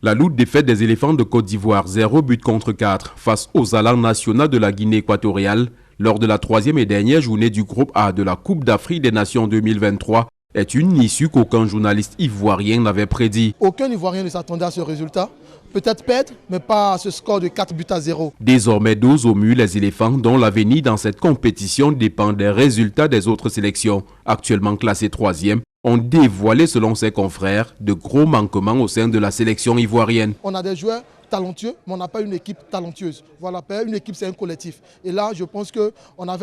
La lourde défaite des éléphants de Côte d'Ivoire, 0 but contre 4 face aux Alarmes nationales de la Guinée équatoriale lors de la troisième et dernière journée du groupe A de la Coupe d'Afrique des Nations 2023 est une issue qu'aucun journaliste ivoirien n'avait prédit. Aucun Ivoirien ne s'attendait à ce résultat. Peut-être perdre, mais pas à ce score de 4 buts à 0. Désormais dos au mur, les éléphants dont l'avenir dans cette compétition dépend des résultats des autres sélections, actuellement classées 3e, ont dévoilé selon ses confrères de gros manquements au sein de la sélection ivoirienne. On a des joueurs talentueux, mais on n'a pas une équipe talentueuse. Voilà, une équipe, c'est un collectif. Et là, je pense que moi,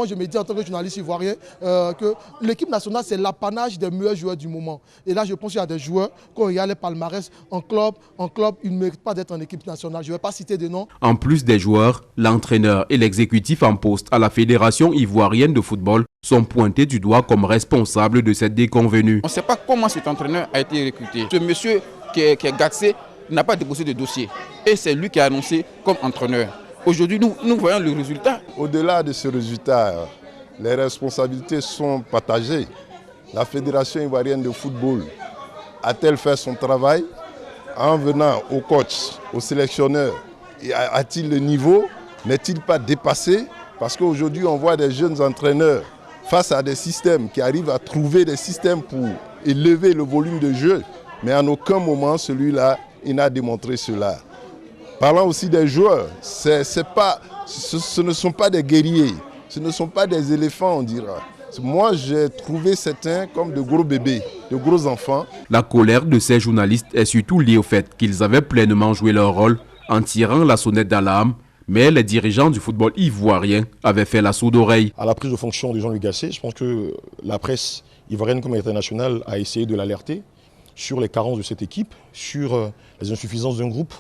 je me dis en tant que journaliste ivoirien que l'équipe nationale, c'est l'apanage des meilleurs joueurs du moment. Et là, je pense qu'il y a des joueurs, quand on regarde les palmarès en club, ils ne méritent pas d'être en équipe nationale. Je ne vais pas citer de noms. En plus des joueurs, l'entraîneur et l'exécutif en poste à la Fédération ivoirienne de football sont pointés du doigt comme responsables de cette déconvenue. On ne sait pas comment cet entraîneur a été recruté. Ce monsieur qui est Gatsé n'a pas déposé de dossier. Et c'est lui qui a annoncé comme entraîneur. Aujourd'hui, nous voyons le résultat. Au-delà de ce résultat, les responsabilités sont partagées. La Fédération ivoirienne de football a-t-elle fait son travail en venant au coach, au sélectionneur? A-t-il le niveau? N'est-il pas dépassé? Parce qu'aujourd'hui, on voit des jeunes entraîneurs face à des systèmes qui arrivent à trouver des systèmes pour élever le volume de jeu. Mais en aucun moment, celui-là, il n'a démontré cela. Parlant aussi des joueurs, ce ne sont pas des guerriers, ce ne sont pas des éléphants, on dira. Moi, j'ai trouvé certains comme de gros bébés, de gros enfants. La colère de ces journalistes est surtout liée au fait qu'ils avaient pleinement joué leur rôle en tirant la sonnette d'alarme. Mais les dirigeants du football ivoirien avaient fait la sourde oreille. À la prise de fonction de Jean-Louis Gasset, je pense que la presse ivoirienne comme internationale a essayé de l'alerter sur les carences de cette équipe, sur les insuffisances d'un groupe,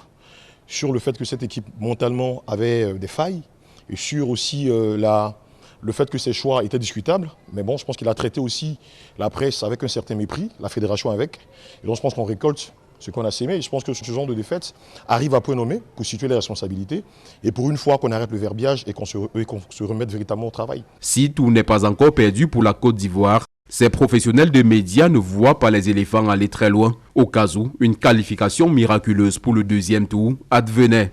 sur le fait que cette équipe mentalement avait des failles et sur aussi le fait que ses choix étaient discutables. Mais bon, je pense qu'il a traité aussi la presse avec un certain mépris, la fédération avec. Et donc je pense qu'on récolte ce qu'on a sémé. Et je pense que ce genre de défaite arrive à point nommé pour situer les responsabilités et pour une fois qu'on arrête le verbiage et qu'on se remette véritablement au travail. Si tout n'est pas encore perdu pour la Côte d'Ivoire, ces professionnels de médias ne voient pas les éléphants aller très loin, au cas où une qualification miraculeuse pour le deuxième tour advenait.